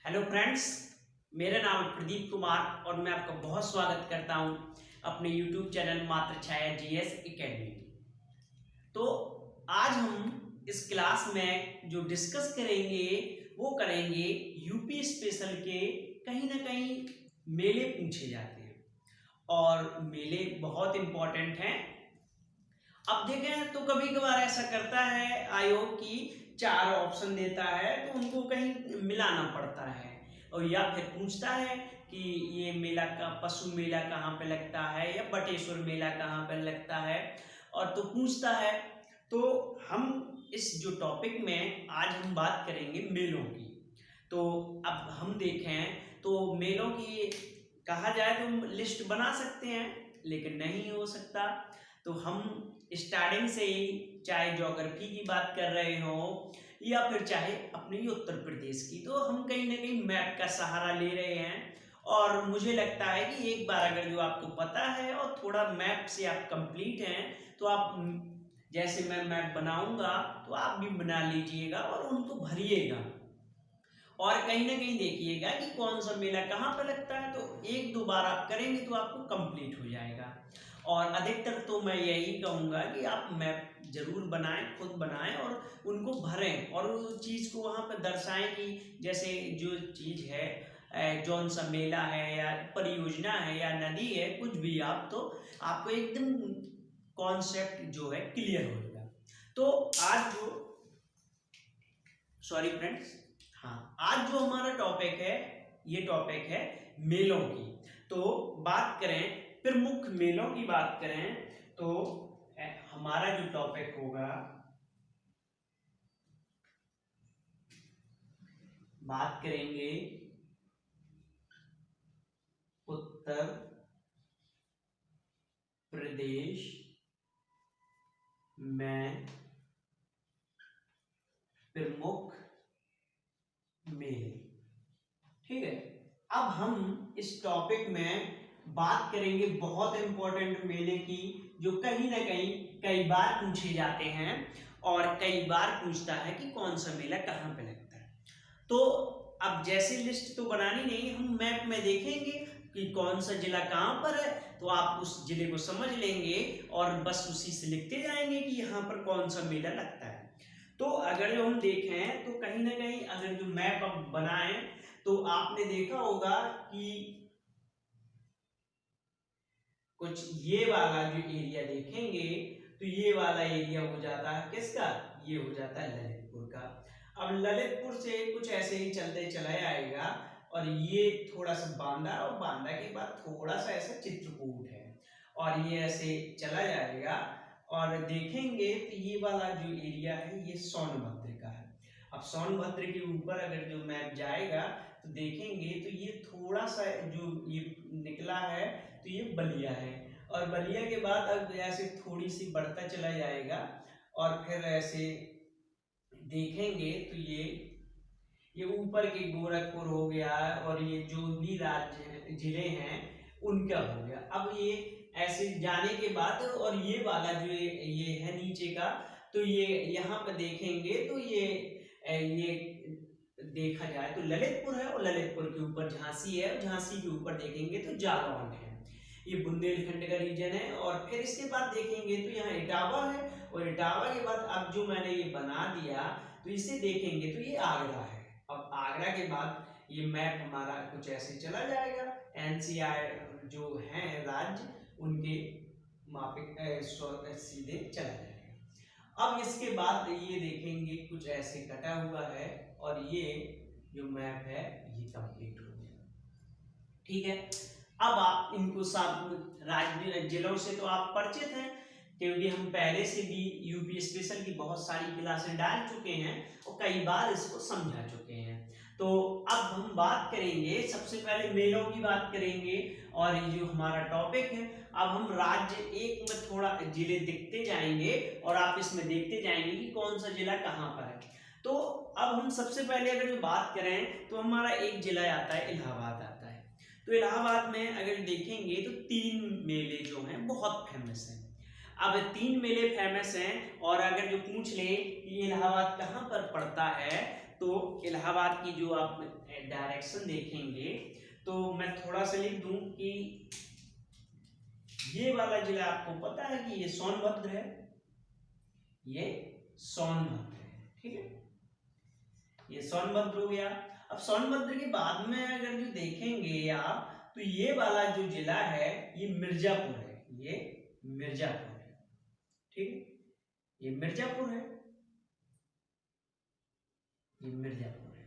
Hello friends, मेरा नाम है प्रदीप कुमार और मैं आपका बहुत स्वागत करता हूं अपने यूट्यूब चैनल मात्र छाया जीएस एकेडमी। तो आज हम इस क्लास में जो डिस्कस करेंगे वो करेंगे यूपी स्पेशल के कहीं ना कहीं मेले पूछे जाते हैं और मेले बहुत इंपॉर्टेंट हैं। अब देखें तो कभी कभार ऐसा करता है आयोग की चार ऑप्शन देता है तो उनको कहीं मिलाना पड़ता है और या फिर पूछता है कि ये मेला का पशु मेला कहाँ पे लगता है या बटेश्वर मेला कहाँ पे लगता है और तो पूछता है। तो हम इस जो टॉपिक में आज हम बात करेंगे मेलों की। तो अब हम देखें तो मेलों की कहा जाए तो लिस्ट बना सकते हैं लेकिन नहीं हो सकता। तो हम स्टार्टिंग से ही चाहे ज्योग्राफी की बात कर रहे हो या फिर चाहे अपने ही उत्तर प्रदेश की, तो हम कहीं ना कहीं मैप का सहारा ले रहे हैं। और मुझे लगता है कि एक बार अगर जो आपको पता है और थोड़ा मैप से आप कंप्लीट हैं तो आप जैसे मैं मैप बनाऊंगा तो आप भी बना लीजिएगा और उनको भरिएगा और कहीं ना कहीं देखिएगा कि कौन सा मेला कहाँ पर लगता है। तो एक दो बार आप करेंगे तो आपको कंप्लीट हो जाएगा। और अधिकतर तो मैं यही कहूँगा कि आप मैप जरूर बनाएं, खुद बनाएं और उनको भरें और उस चीज़ को वहाँ पर दर्शाएं कि जैसे जो चीज़ है जौन सा मेला है या परियोजना है या नदी है कुछ भी, आप तो आपको एकदम कॉन्सेप्ट जो है क्लियर होगा। तो आज जो सॉरी फ्रेंड्स, हाँ, आज जो हमारा टॉपिक है ये टॉपिक है मेलों की। तो बात करें प्रमुख मेलों की बात करें तो हमारा जो टॉपिक होगा, बात करेंगे उत्तर प्रदेश में प्रमुख मेले। ठीक है, अब हम इस टॉपिक में बात करेंगे बहुत इंपॉर्टेंट मेले की जो कहीं ना कहीं कई बार पूछे जाते हैं और कई बार पूछता है कि कौन सा मेला कहाँ पे लगता है। तो अब जैसे लिस्ट तो बनानी नहीं, हम मैप में देखेंगे कि कौन सा जिला कहाँ पर है तो आप उस जिले को समझ लेंगे और बस उसी से लिखते जाएंगे कि यहाँ पर कौन सा मेला लगता है। तो अगर जो हम देखें तो कहीं ना कहीं अगर जो मैप अब बनाएं तो आपने देखा होगा कि कुछ ये वाला जो एरिया देखेंगे तो ये वाला एरिया हो जाता है किसका, ये हो जाता है ललितपुर का। अब ललितपुर से कुछ ऐसे ही चलते चला आएगा और ये थोड़ा सा बांदा और बांदा के बाद थोड़ा सा ऐसा चित्रकूट है और ये ऐसे चला जाएगा और देखेंगे तो ये वाला जो एरिया है ये सोनभद्र का है। अब सोनभद्र के ऊपर अगर जो मैप जाएगा तो देखेंगे तो ये थोड़ा सा जो ये निकला है तो ये बलिया है और बलिया के बाद अब ऐसे थोड़ी सी बढ़ता चला जाएगा और फिर ऐसे देखेंगे तो ये ऊपर के गोरखपुर हो गया और ये जो भी राज्य जिले हैं उनका हो गया। अब ये ऐसे जाने के बाद और ये वाला जो ये है नीचे का, तो ये यहाँ पे देखेंगे तो ये देखा जाए तो ललितपुर है और ललितपुर के ऊपर झांसी है और झांसी के ऊपर देखेंगे तो जालौन है। ये बुंदेलखंड का रीजन है और फिर इसके बाद देखेंगे तो यहाँ इटावा है और इटावा के बाद अब जो मैंने ये बना दिया तो इसे देखेंगे तो ये आगरा है। अब आगरा के बाद ये मैप हमारा कुछ ऐसे चला जाएगा, एनसीआर जो है राज्य उनके मापिक सीधे चला जाएगा। अब इसके बाद ये देखेंगे कुछ ऐसे कटा हुआ है और ये जो मैप है ये कंप्लीट हो गया। ठीक है, अब आप इनको सब राज्य जिलों से तो आप परिचित हैं क्योंकि हम पहले से भी यूपी स्पेशल की बहुत सारी क्लासें डाल चुके हैं और कई बार इसको समझा चुके हैं। तो अब हम बात करेंगे, सबसे पहले मेलों की बात करेंगे और ये जो हमारा टॉपिक है अब हम राज्य एक में थोड़ा जिले दिखते जाएंगे और आप इसमें देखते जाएंगे कि कौन सा जिला कहाँ पर है। तो अब हम सबसे पहले अगर जो बात करें तो हमारा एक जिला आता है इलाहाबाद आता है। तो इलाहाबाद में अगर देखेंगे तो तीन मेले जो हैं बहुत फेमस हैं। अब तीन मेले फेमस हैं और अगर जो पूछ ले कि इलाहाबाद कहाँ पर पड़ता है तो इलाहाबाद की जो आप डायरेक्शन देखेंगे तो मैं थोड़ा सा लिख दूं कि ये वाला जिला आपको पता है कि ये सोनभद्र है, ये सोनभद्र है, ठीक है, ये सोनभद्र हो गया। अब सोनभद्र के बाद में अगर जो देखेंगे आप तो ये वाला जो जिला है ये मिर्जापुर है, ये मिर्जापुर है, ठीक है, ये मिर्जापुर है, ये मिर्जापुर है,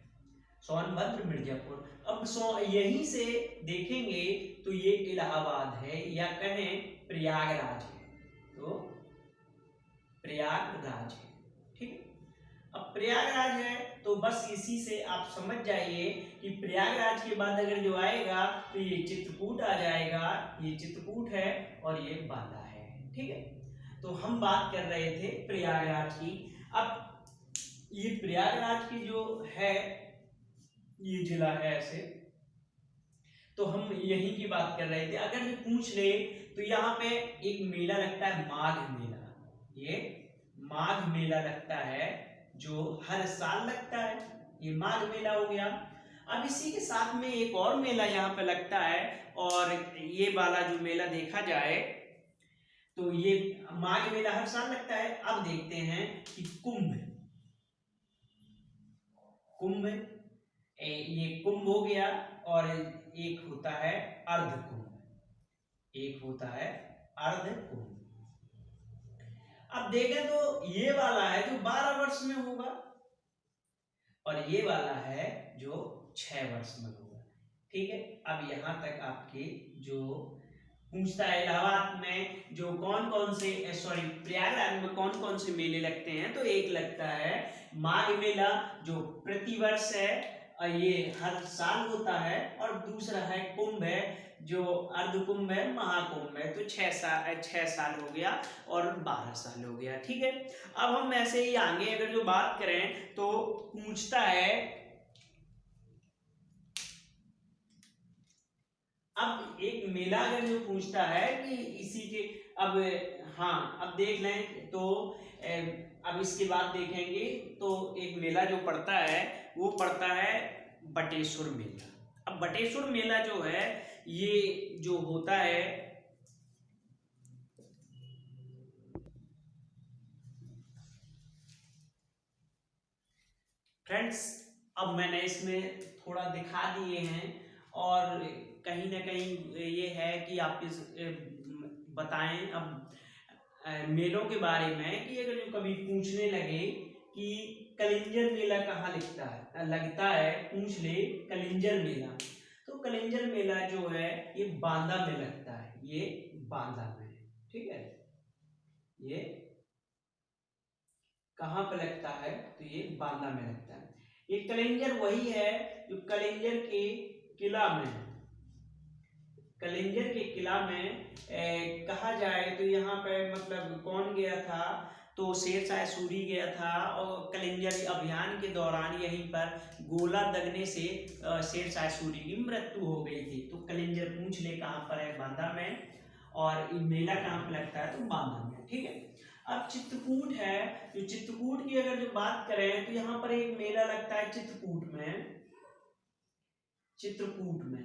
सोनभद्र मिर्जापुर। अब यहीं से देखेंगे तो ये इलाहाबाद है या कहें प्रयागराज है, तो प्रयागराज है, ठीक है। अब प्रयागराज है तो बस इसी से आप समझ जाइए कि प्रयागराज के बाद अगर जो आएगा तो ये चित्रकूट आ जाएगा, ये चित्रकूट है और ये बांदा है, ठीक है। तो हम बात कर रहे थे प्रयागराज की। अब ये प्रयागराज की जो है ये जिला है ऐसे, तो हम यही की बात कर रहे थे। अगर ये पूछ ले तो यहाँ पे एक मेला लगता है माघ मेला, ये माघ मेला लगता है जो हर साल लगता है, ये माघ मेला हो गया। अब इसी के साथ में एक और मेला यहाँ पे लगता है और ये वाला जो मेला देखा जाए तो ये माघ मेला हर साल लगता है। अब देखते हैं कि कुंभ, कुंभ ये कुंभ हो गया और एक होता है अर्ध कुंभ, एक होता है अर्ध कुंभ। अब देखें तो ये वाला है जो 12 वर्ष में होगा और ये वाला है जो 6 वर्ष में होगा, ठीक है। अब यहां तक आपके जो पूछता है इलाहाबाद में जो कौन कौन से प्रयागराज में कौन कौन से मेले लगते हैं, तो एक लगता है माघ मेला जो प्रतिवर्ष है और ये हर साल होता है, और दूसरा है कुंभ है जो अर्ध कुंभ है, महाकुंभ है, तो 6 साल हो गया और 12 साल हो गया, ठीक है। अब हम ऐसे ही आगे अगर जो बात करें तो पूछता है, अब एक मेला अगर जो पूछता है कि इसी के, अब हाँ अब देख लें तो अब इसके बाद देखेंगे तो एक मेला जो पड़ता है वो पड़ता है बटेश्वर मेला। अब बटेश्वर मेला जो है ये जो होता है फ्रेंड्स, अब मैंने इसमें थोड़ा दिखा दिए हैं और कहीं ना कहीं ये है कि आप इस बताएं अब मेलों के बारे में कि अगर जो कभी पूछने लगे कि कलिंजर मेला कहाँ लगता है पूछ ले कलिंजर मेला, तो कलिंजर मेला जो है ये बांदा में लगता है, ये बांदा में, ठीक है, ये कहाँ पे लगता है तो ये बांदा में लगता है। ये कलिंजर वही है जो कलिंजर के किला में, कलिंजर के किला में कहा जाए तो यहाँ पे मतलब कौन गया था तो शेरशाह सूरी गया था और कलिंजर अभियान के दौरान यहीं पर गोला दगने से शेरशाह सूरी की मृत्यु हो गई थी। तो कलिंजर पूछ ले कहाँ पर है, बांदा में, और मेला कहाँ पर लगता है तो बांदा में, ठीक है। अब चित्रकूट है, जो चित्रकूट की अगर जो बात करें तो यहाँ पर एक मेला लगता है चित्रकूट में, चित्रकूट में।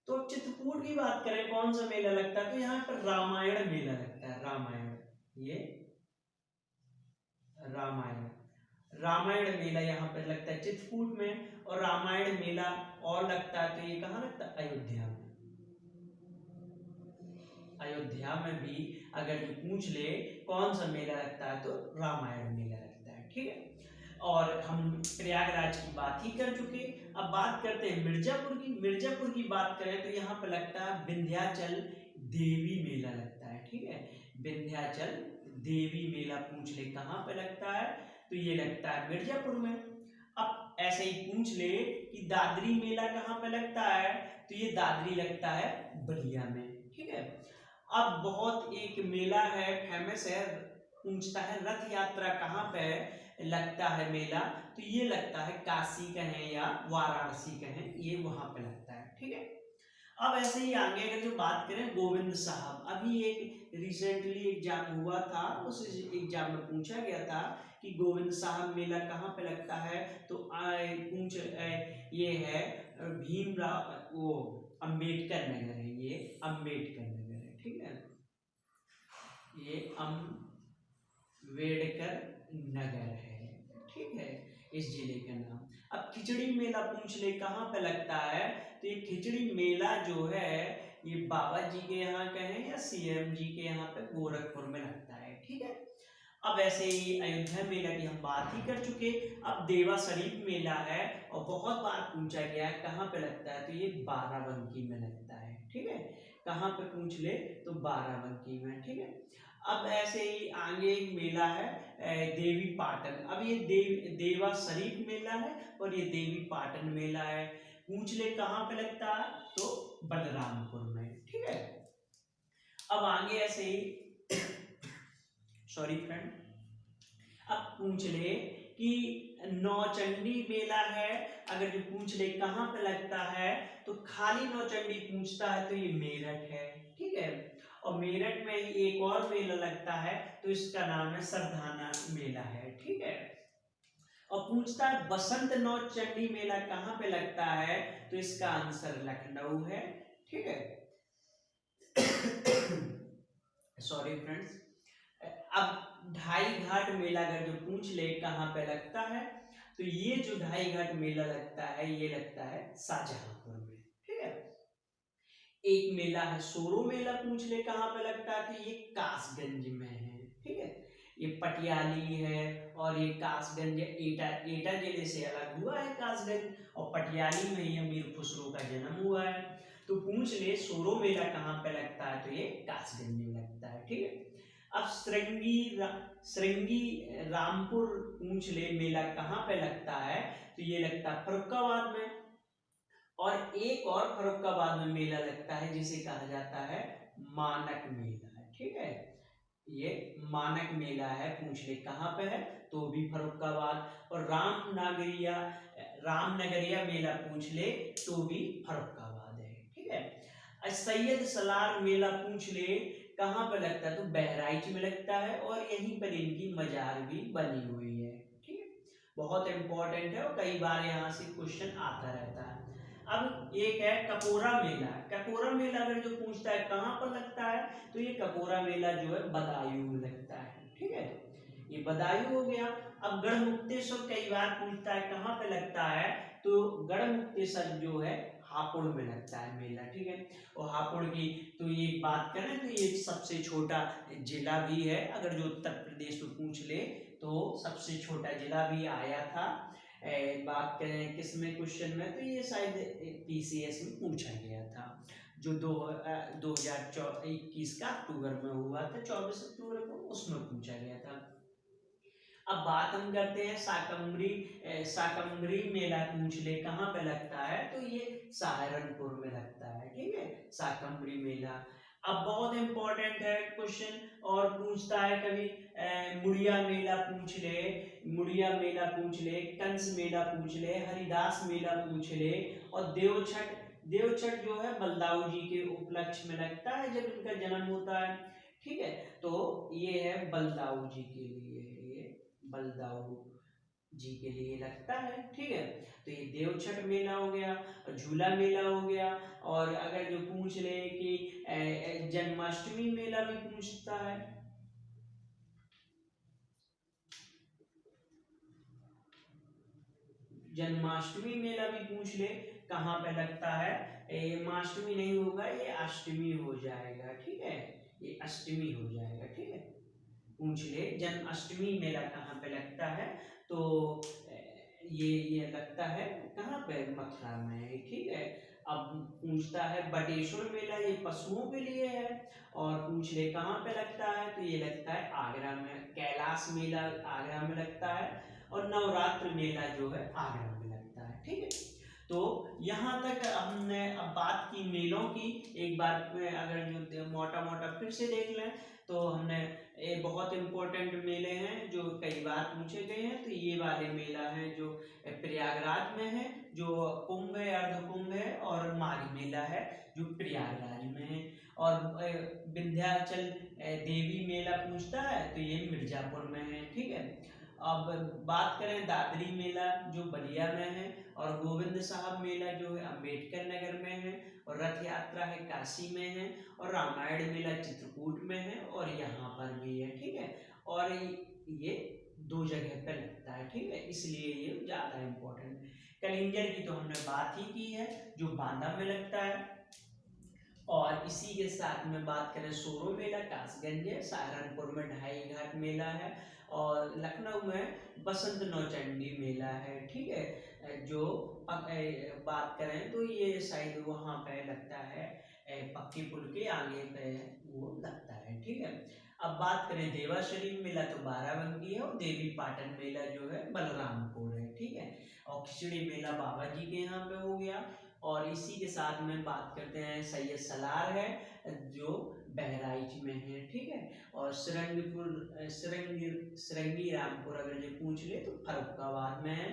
तो चित्रकूट की बात करें कौन सा मेला लगता है तो यहाँ पर रामायण मेला लगता है, रामायण, ये रामायण, रामायण मेला यहाँ पर लगता है चित्रकूट में। और रामायण मेला और लगता है तो ये कहाँ लगता है अयोध्या में, अयोध्या में भी अगर जो पूछ ले कौन सा मेला लगता है तो रामायण मेला लगता है, ठीक है। और हम प्रयागराज की बात ही कर चुके। अब बात करते हैं मिर्जापुर की। मिर्जापुर की बात करें तो यहाँ पर लगता है विंध्याचल देवी मेला लगता है, ठीक है, विंध्याचल देवी मेला पूछ ले कहाँ पे लगता है तो ये लगता है मिर्जापुर में। अब ऐसे ही पूछ ले कि दादरी मेला कहाँ पे लगता है तो ये दादरी लगता है बलिया में, ठीक है। अब बहुत एक मेला है फेमस है, पूछता है रथ यात्रा कहाँ पे लगता है मेला तो ये लगता है काशी कहें या वाराणसी कहें, ये वहां पे लगता है, ठीक है। अब ऐसे ही आगे अगर जो बात करें गोविंद साहब, अभी एक रिसेंटली एग्जाम हुआ था, उस एग्जाम में पूछा गया था कि गोविंद साहब मेला कहाँ पे लगता है, तो ये है भीमराव वो अंबेडकर नगर है, ये अंबेडकर नगर है, ठीक है, ये अंबेडकर नगर है, ठीक है, इस जिले का नाम। अब खिचड़ी मेला पूछ ले कहाँ पे लगता है, तो ये खिचड़ी मेला जो है ये बाबा जी के यहाँ कहें या सीएम जी के यहाँ पे गोरखपुर में लगता है, ठीक है। अब ऐसे ही अयोध्या मेला की हम बात ही कर चुके। अब देवा शरीफ मेला है और बहुत बार पूछा गया है कहाँ पे लगता है, तो ये बाराबंकी में लगता है, ठीक है, कहाँ पे पूछ ले तो बाराबंकी में, ठीक है। अब ऐसे ही आगे एक मेला है देवी पाटन। अब ये देवा शरीफ मेला है और ये देवी पाटन मेला है, पूछ ले कहाँ पे लगता है, तो बलरामपुर में, ठीक है। अब आगे ऐसे ही सॉरी फ्रेंड, अब पूछ ले कि नौचंडी मेला है, अगर जो पूछ ले कहाँ पे लगता है, तो खाली नौचंडी पूछता है तो ये मेरठ है, ठीक है। और मेरठ में ही एक और मेला लगता है, तो इसका नाम है सरधाना मेला है, ठीक है। और पूछता है बसंत नौचंडी मेला कहाँ पे लगता है, तो इसका आंसर लखनऊ है, ठीक है। Sorry friends. अब ढाई घाट मेला अगर जो पूछ ले कहाँ पे लगता है, तो ये जो ढाई घाट मेला लगता है ये लगता है शाहजहांपुर में, ठीक है। एक मेला है सोरो मेला, पूछ ले कहाँ पे लगता है, तो ये कासगंज में है, ठीक है। ये पटियाली है और ये कासगंज एटा एटा जिले से अलग हुआ है कासगंज, और पटियाली में ही अमीर खुसरो का जन्म हुआ है। तो पूछ ले सोरो मेला कहाँ पे लगता है, तो ये कासगंज में लगता है, ठीक है। अब श्रृंगी रामपुर पूछ ले मेला कहाँ पे लगता है, तो ये लगता है फर्रुखाबाद में। और एक और फर्रुखाबाद में मेला लगता है जिसे कहा जाता है मानक मेला, ठीक है। ये मानक मेला है, पूछ ले कहाँ पे है, तो भी फर्रुखाबाद। और रामनगरिया मेला पूछ ले तो भी फर्रुखाबाद है, ठीक है। सैयद सलार मेला पूछ ले कहाँ पे लगता है, तो बहराइच में लगता है और यहीं पर इनकी मजार भी बनी हुई है, ठीक है। बहुत इंपॉर्टेंट है और कई बार यहाँ से क्वेश्चन आता रहता है। अब एक है ककोरा मेला। ककोरा मेला अगर जो पूछता है कहाँ पर लगता है, तो ये ककोरा मेला जो है बदायूं में लगता है, ठीक है, ये बदायूं हो गया। अब गढ़मुक्तेश्वर कई बार पूछता है कहाँ पे लगता है, तो गढ़मुक्तेश्वर जो है हापुड़ में लगता है मेला, ठीक है। और हापुड़ की तो ये बात करें तो ये सबसे छोटा जिला भी है, अगर जो उत्तर प्रदेश में पूछ ले तो सबसे छोटा जिला भी आया था। बात करें किसमें क्वेश्चन में, तो ये शायद पीसीएस में पूछा गया था, जो 2021 का अक्टूबर में हुआ था, 24 अक्टूबर को उसमें पूछा गया था। अब बात हम करते हैं शाकंभरी मेला पूछ ले कहाँ पे लगता है, तो ये सहारनपुर में लगता है, ठीक है, शाकंभरी मेला। अब बहुत इंपॉर्टेंट है क्वेश्चन और पूछता है कभी मुड़िया मेला पूछ ले, मुड़िया मेला पूछ ले, कंस मेला पूछ ले, हरिदास मेला पूछ ले, और देवछठ जो है बलदाऊ जी के उपलक्ष्य में लगता है जब इनका जन्म होता है, ठीक है। तो ये है बलदाऊ जी के लिए, ये बलदाऊ जी के लिए लगता है, ठीक है। तो ये देवछठ मेला हो गया और झूला मेला हो गया। और अगर जो पूछ ले कि जन्माष्टमी मेला भी पूछता है, जन्माष्टमी मेला भी पूछ ले कहाँ पे लगता है, ये माष्टमी नहीं होगा, ये अष्टमी हो जाएगा, ठीक है, ये अष्टमी हो जाएगा, ठीक है। पूछ ले जन्माष्टमी मेला कहाँ पे लगता है, तो ये लगता है कहाँ पे, मथुरा में, ठीक है। अब पूछता है बटेश्वर मेला, ये पशुओं के लिए है, और पूछ ले कहाँ पे लगता है, तो ये लगता है आगरा में। कैलाश मेला आगरा में लगता है और नवरात्र मेला जो है आगरा में लगता है, ठीक है। तो यहाँ तक हमने अब बात की मेलों की। एक बार में अगर जो मोटा मोटा फिर से देख लें तो हमने ये बहुत इंपॉर्टेंट मेले हैं जो कई बार पूछे गए हैं। तो ये वाले मेला है जो प्रयागराज में है, जो कुंभ है, अर्ध कुंभ है, और माघ मेला है जो प्रयागराज में है। और विंध्याचल देवी मेला पूछता है तो ये मिर्जापुर में है। ठीक है, अब बात करें दादरी मेला जो बलिया में है, और गोविंद साहब मेला जो है अम्बेडकर नगर में है, और रथ यात्रा है काशी में है, और रामायण मेला चित्रकूट में है, और यहाँ पर भी है। ठीक है, और ये 2 जगह पर लगता है। ठीक है, इसलिए ये ज्यादा इम्पोर्टेंट है। कलिंगर की तो हमने बात ही की है जो बांदा में लगता है। और इसी के साथ में बात करें सोरो मेला कासगंज है, सहारनपुर में ढाई घाट मेला है, और लखनऊ में बसंत नौचंडी मेला है। ठीक है, जो बात करें तो ये शायद वहाँ पे लगता है पक्की पुल के आगे पे वो लगता है। ठीक है, अब बात करें देवा शरीफ मेला तो बाराबंकी है, और देवी पाटन मेला जो है बलरामपुर है। ठीक है, और खिचड़ी मेला बाबा जी के यहाँ पे हो गया। और इसी के साथ में बात करते हैं सैयद सलार है जो बहराइच में है। ठीक है, और सिरंगी रामपुर अगर जो पूछ ले तो फरुखाबाद में है।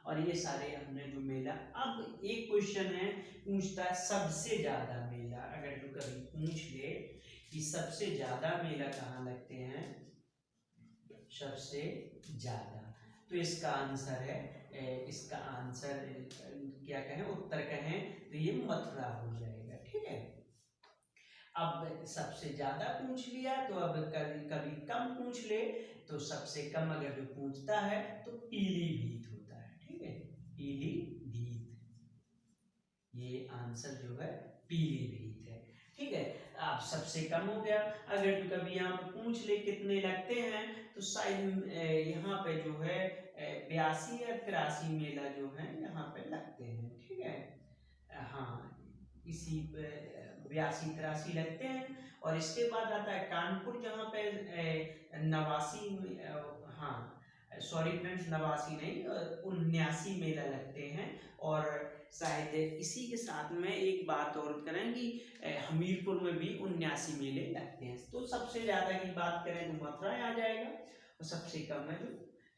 और ये सारे हमने जो मेला। अब एक क्वेश्चन है पूछता है सबसे ज्यादा मेला, अगर जो कभी पूछ ले कि सबसे ज्यादा मेला कहाँ लगते हैं, सबसे ज्यादा, तो इसका आंसर है इसका आंसर क्या कहें, उत्तर कहें तो ये मथुरा हो जाएगा। ठीक है, अब सबसे ज्यादा पूछ लिया तो अब कभी कभी कम पूछ ले तो सबसे कम अगर जो पूछता है तो पीलीभीत होता है। ठीक है, पीलीभीत, ये आंसर जो है पीलीभीत है। ठीक है, अब सबसे कम हो गया। अगर जो कभी यहाँ पे पूछ ले कितने लगते हैं तो शायद यहाँ पे जो है 82 या 83 मेला जो है यहाँ पे लगते हैं। ठीक है, हाँ, इसी 82-83 लगते हैं। और इसके बाद आता है कानपुर जहाँ पे 89, हाँ सॉरी फ्रेंड्स, 89 नहीं 79 मेला लगते हैं। और शायद इसी के साथ में एक बात और करें कि हमीरपुर में भी 79 मेले लगते हैं। तो सबसे ज्यादा की बात करें तो मथुरा आ जाएगा, और सबसे कम है जो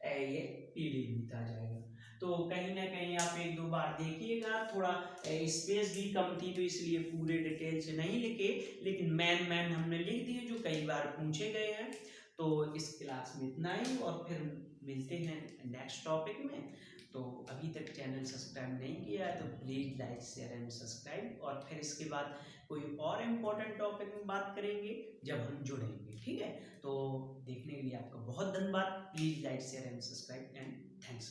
ये पीलीभीत आ जाएगा। तो कहीं ना कहीं आप 1-2 बार देखिएगा, थोड़ा स्पेस भी कम थी तो इसलिए पूरे डिटेल से नहीं लिखे, लेकिन मैन हमने लिख दिए जो कई बार पूछे गए हैं। तो इस क्लास में इतना ही, और फिर मिलते हैं नेक्स्ट टॉपिक में। तो अभी तक चैनल सब्सक्राइब नहीं किया है तो please like share and subscribe, और फिर इसके बाद कोई और इम्पोर्टेंट टॉपिक में बात करेंगे जब हम जुड़ेंगे। ठीक है, तो देखने के लिए आपका बहुत धन्यवाद। Please like share and subscribe and thanks.